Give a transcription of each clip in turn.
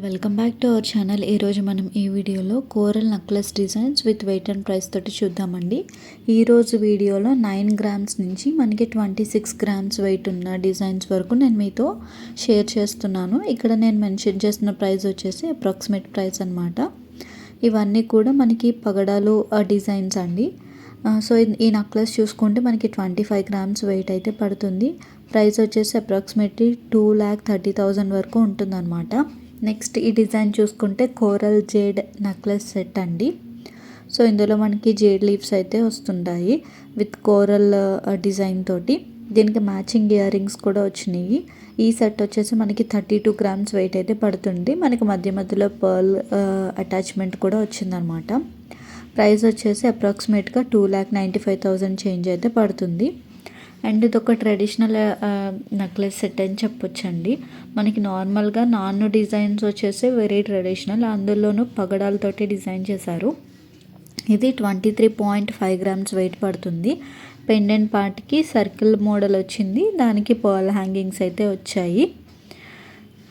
Welcome back to our channel. ఈరోజు మనం ఈ వీడియోలో coral necklace designs with wait and price తోటి చూద్దామండి. ఈరోజు వీడియోలో 9 గ్రామ్స్ నుంచి మనకి 26 గ్రామ్స్ వెయిట్ ఉన్న డిజైన్స్ వరకు నేను మీతో షేర్ చేస్తున్నాను. ఇక్కడ నేను మెన్షన్ చేసిన ప్రైస్ వచ్చేసి అప్రాక్సిమేట్ ప్రైస్ అనమాట. ఇవన్నీ కూడా మనకి పగడాలు డిజైన్స్ అండి. సో ఈ నెక్లెస్ చూసుకుంటే మనకి 25 గ్రామ్స్ వెయిట్ అయితే పడుతుంది. ప్రైస్ వచ్చేసి అప్రాక్సిమేట్లీ 2,30,000 వరకు ఉంటుందన్నమాట. నెక్స్ట్ ఈ డిజైన్ చూసుకుంటే కోరల్ జేడ్ నెక్లెస్ సెట్ అండి. సో ఇందులో మనకి జేడ్ లీవ్స్ అయితే వస్తుంటాయి విత్ కోరల్ డిజైన్ తోటి. దీనికి మ్యాచింగ్ ఇయర్ రింగ్స్ కూడా వచ్చినాయి. ఈ సెట్ వచ్చేసి మనకి 32 గ్రామ్స్ వెయిట్ అయితే పడుతుంది. మనకి మధ్య మధ్యలో పర్ల్ అటాచ్మెంట్ కూడా వచ్చిందనమాట. ప్రైస్ వచ్చేసి అప్రాక్సిమేట్గా 2,95,000 చేంజ్ అయితే పడుతుంది. అండ్ ఇది ఒక ట్రెడిషనల్ నెక్లెస్ సెట్ అని చెప్పొచ్చండి. మనకి నార్మల్గా నాన్ను డిజైన్స్ వచ్చేసి వెరీ ట్రెడిషనల్, అందులోనూ పగడాలతోటి డిజైన్ చేశారు. ఇది 23.5 గ్రామ్స్ వెయిట్ పడుతుంది. పెండెంట్ పార్ట్కి సర్కిల్ మోడల్ వచ్చింది, దానికి పర్ల్ హ్యాంగింగ్స్ అయితే వచ్చాయి.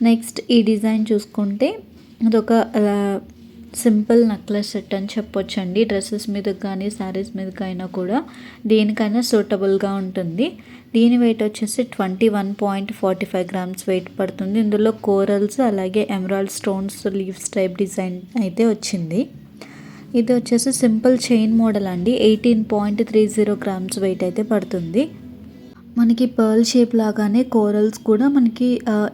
నెక్స్ట్ ఈ డిజైన్ చూసుకుంటే అదొక సింపుల్ నెక్లెస్ సెట్ అని చెప్పొచ్చండి. డ్రెస్సెస్ మీద కానీ శారీస్ మీద అయినా కూడా దేనికైనా సూటబుల్గా ఉంటుంది. దీని వెయిట్ వచ్చేసి 21.45 గ్రామ్స్ వెయిట్ పడుతుంది. ఇందులో కోరల్స్ అలాగే emerald stones leaves type design అయితే వచ్చింది. ఇది వచ్చేసి సింపుల్ చైన్ మోడల్ అండి. 18.30 గ్రామ్స్ వెయిట్ అయితే పడుతుంది. మనకి పర్ల్ షేప్ లాగానే కోరల్స్ కూడా మనకి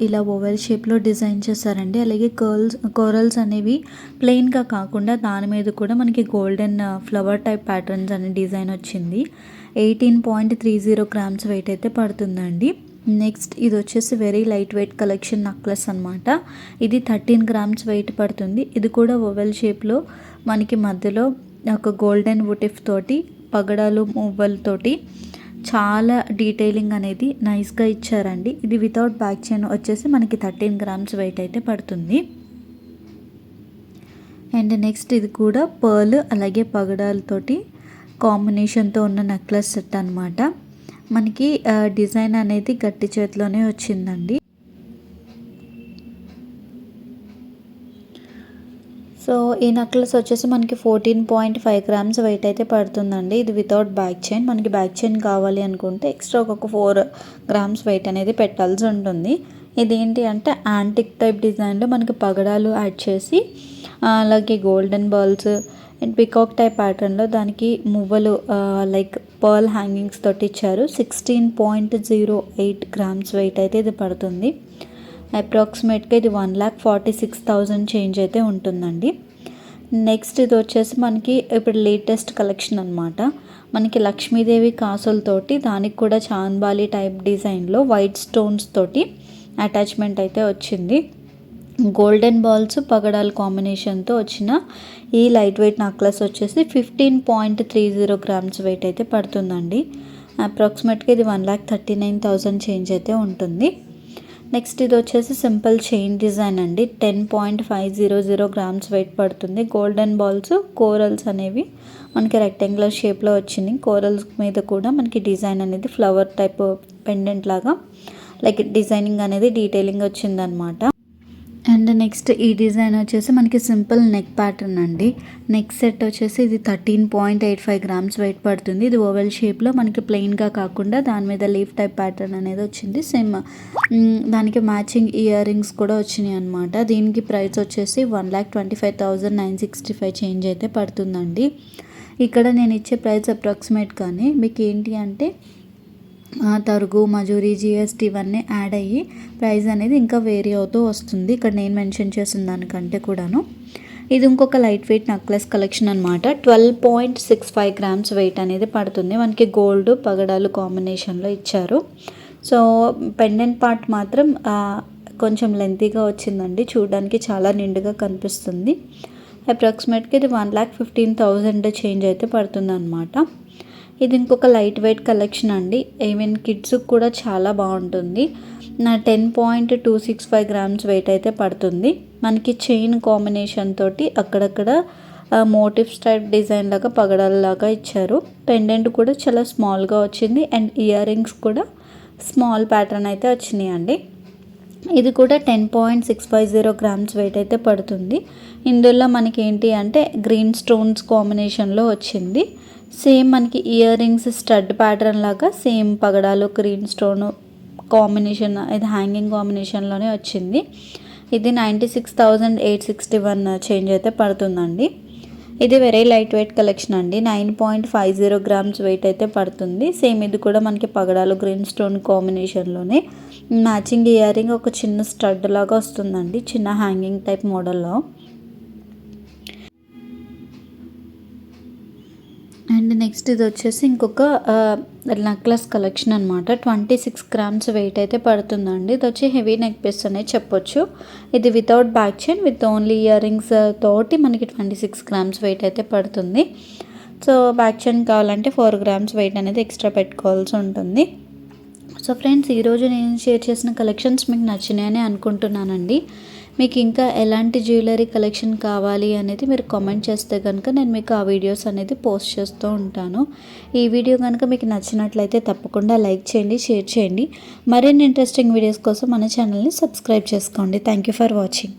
ఇలా ఓవెల్ షేప్లో డిజైన్ చేశారండి. అలాగే కోరల్స్ అనేవి ప్లెయిన్గా కాకుండా దాని మీద కూడా మనకి గోల్డెన్ ఫ్లవర్ టైప్ ప్యాటర్న్స్ అనే డిజైన్ వచ్చింది. 18.30 గ్రామ్స్ వెయిట్ అయితే పడుతుందండి. నెక్స్ట్ ఇది వచ్చేసి very light weight collection necklace అనమాట. ఇది 13 గ్రామ్స్ వెయిట్ పడుతుంది. ఇది కూడా ఓవెల్ షేప్లో మనకి మధ్యలో ఒక గోల్డెన్ వుటిఫ్ తోటి పగడాలు మువ్వలతోటి చాలా డీటెయిలింగ్ అనేది నైస్గా ఇచ్చారండి. ఇది వితౌట్ బ్యాక్ చైన్ వచ్చేసి మనకి 13 గ్రామ్స్ వెయిట్ అయితే పడుతుంది. అండ్ నెక్స్ట్ ఇది కూడా పర్ల్ అలాగే పగడాలతోటి కాంబినేషన్తో ఉన్న నెక్లెస్ సెట్ అనమాట. మనకి డిజైన్ అనేది గట్టి చేతిలోనే వచ్చిందండి. సో ఈ నెక్లెస్ వచ్చేసి మనకి 14.5 గ్రామ్స్ వెయిట్ అయితే పడుతుందండి. ఇది వితౌట్ బ్యాక్ చైన్. మనకి బ్యాక్ చైన్ కావాలి అనుకుంటే ఎక్స్ట్రా ఒక 4 గ్రామ్స్ వెయిట్ అనేది పెట్టాల్సి ఉంటుంది. ఇది ఏంటి అంటే యాంటిక్ టైప్ డిజైన్లో మనకి పగడాలు యాడ్ చేసి అలాగే golden balls and peacock type ప్యాటర్న్లో దానికి మువ్వలు లైక్ పర్ల్ హ్యాంగింగ్స్ తోటి ఇచ్చారు. 16.08 గ్రామ్స్ వెయిట్ అయితే ఇది పడుతుంది. అప్రాక్సిమేట్గా ఇది 1,46,000 చేంజ్ అయితే ఉంటుందండి. నెక్స్ట్ ఇది వచ్చేసి మనకి ఇప్పుడు లేటెస్ట్ కలెక్షన్ అనమాట. మనకి లక్ష్మీదేవి కాసులతోటి దానికి కూడా చాంద్బాలి టైప్ డిజైన్లో వైట్ స్టోన్స్ తోటి అటాచ్మెంట్ అయితే వచ్చింది. గోల్డెన్ బాల్స్ పగడాల్ కాంబినేషన్తో వచ్చిన ఈ లైట్ వెయిట్ నెక్లెస్ వచ్చేసి 15.30 గ్రామ్స్ వెయిట్ అయితే పడుతుందండి. అప్రాక్సిమేట్గా ఇది 1,39,000 చేంజ్ అయితే ఉంటుంది. నెక్స్ట్ ఇది వచ్చేసి సింపుల్ చైన్ డిజైన్ అండి. 10.500 గ్రామ్స్ వెయిట్ పడుతుంది. గోల్డెన్ బాల్స్ కోరల్స్ అనేవి మనకి రెక్టాంగులర్ షేప్లో వచ్చింది. కోరల్స్ మీద కూడా మనకి డిజైన్ అనేది ఫ్లవర్ టైప్ పెండెంట్ లాగా లైక్ డిజైనింగ్ అనేది డీటెయిలింగ్ వచ్చిందనమాట. అండ్ నెక్స్ట్ ఈ డిజైన్ వచ్చేసి మనకి సింపుల్ నెక్ ప్యాటర్న్ అండి. నెక్ సెట్ వచ్చేసి ఇది 13.85 గ్రామ్స్ వెయిట్ పడుతుంది. ఇది ఓవెల్ షేప్లో మనకి ప్లెయిన్గా కాకుండా దాని మీద లీఫ్ టైప్ ప్యాటర్న్ అనేది వచ్చింది. సేమ్ దానికి మ్యాచింగ్ ఇయర్ రింగ్స్ కూడా వచ్చినాయి అనమాట. దీనికి ప్రైస్ వచ్చేసి 1,25,965 చేంజ్ అయితే పడుతుందండి. ఇక్కడ నేను ఇచ్చే ప్రైస్ అప్రాక్సిమేట్గానే మీకు ఏంటి అంటే తరుగు మజూరీ జిఎస్టీ ఇవన్నీ యాడ్ అయ్యి ప్రైస్ అనేది ఇంకా వేరీ అవుతూ వస్తుంది. ఇక్కడ నేను మెన్షన్ చేసిన దానికంటే కూడాను. ఇది ఇంకొక లైట్ వెయిట్ నెక్లెస్ కలెక్షన్ అనమాట. 12.65 గ్రామ్స్ వెయిట్ అనేది పడుతుంది. మనకి గోల్డ్ పగడాలు కాంబినేషన్లో ఇచ్చారు. సో పెండెంట్ పార్ట్ మాత్రం కొంచెం లెంతీగా వచ్చిందండి. చూడడానికి చాలా నిండుగా కనిపిస్తుంది. అప్రాక్సిమేట్గా ఇది 1,15,000 చేంజ్ అయితే పడుతుంది అనమాట. ఇది ఇంకొక లైట్ వెయిట్ కలెక్షన్ అండి. ఈవెన్ కిడ్స్కి కూడా చాలా బాగుంటుంది. 10.265 గ్రామ్స్ వెయిట్ అయితే పడుతుంది. మనకి చైన్ కాంబినేషన్ తోటి అక్కడక్కడ మోటివ్స్ టైప్ డిజైన్ లాగా పగడాలలాగా ఇచ్చారు. పెండెంట్ కూడా చాలా స్మాల్గా వచ్చింది. అండ్ ఇయర్ రింగ్స్ కూడా స్మాల్ ప్యాటర్న్ అయితే వచ్చినాయి అండి. ఇది కూడా 10.650 గ్రామ్స్ వెయిట్ అయితే పడుతుంది. ఇందులో మనకి ఏంటి అంటే గ్రీన్ స్టోన్స్ కాంబినేషన్లో వచ్చింది. సేమ్ మనకి ఇయర్ రింగ్స్ స్టడ్ ప్యాటర్న్ లాగా సేమ్ పగడాలు గ్రీన్ స్టోన్ కాంబినేషన్, ఇది హ్యాంగింగ్ కాంబినేషన్లోనే వచ్చింది. ఇది 96,861 చేంజ్ అయితే పడుతుందండి. ఇది వెరీ లైట్ వెయిట్ కలెక్షన్ అండి. 9.50 గ్రామ్స్ వెయిట్ అయితే పడుతుంది. సేమ్ ఇది కూడా మనకి పగడాలు గ్రీన్ స్టోన్ కాంబినేషన్లోనే మ్యాచింగ్ ఇయర్ రింగ్ ఒక చిన్న స్టడ్ లాగా వస్తుందండి, చిన్న హ్యాంగింగ్ టైప్ మోడల్లో. అండ్ నెక్స్ట్ ఇది వచ్చేసి ఇంకొక నెక్లెస్ కలెక్షన్ అనమాట. 26 గ్రామ్స్ వెయిట్ అయితే పడుతుందండి. ఇది వచ్చి హెవీ నెక్ పీస్ అనేది చెప్పొచ్చు. ఇది without back chain with only ear rings తోటి మనకి 26 గ్రామ్స్ వెయిట్ అయితే పడుతుంది. సో బ్యాక్ చైన్ కావాలంటే 4 గ్రామ్స్ వెయిట్ అనేది ఎక్స్ట్రా పెట్టుకోవాల్సి ఉంటుంది. సో ఫ్రెండ్స్, ఈరోజు నేను షేర్ చేసిన కలెక్షన్స్ మీకు నచ్చినాయని అనుకుంటున్నానండి. మీకు ఇంకా ఎలాంటి జ్యువెలరీ కలెక్షన్ కావాలి అనేది మీరు కామెంట్ చేస్తే కనుక నేను మీకు ఆ వీడియోస్ అనేది పోస్ట్ చేస్తూ ఉంటాను. ఈ వీడియో కనుక మీకు నచ్చినట్లయితే తప్పకుండా లైక్ చేయండి, షేర్ చేయండి. మరిన్ని ఇంట్రెస్టింగ్ వీడియోస్ కోసం మన ఛానల్ని సబ్స్క్రైబ్ చేసుకోండి. Thank you for watching.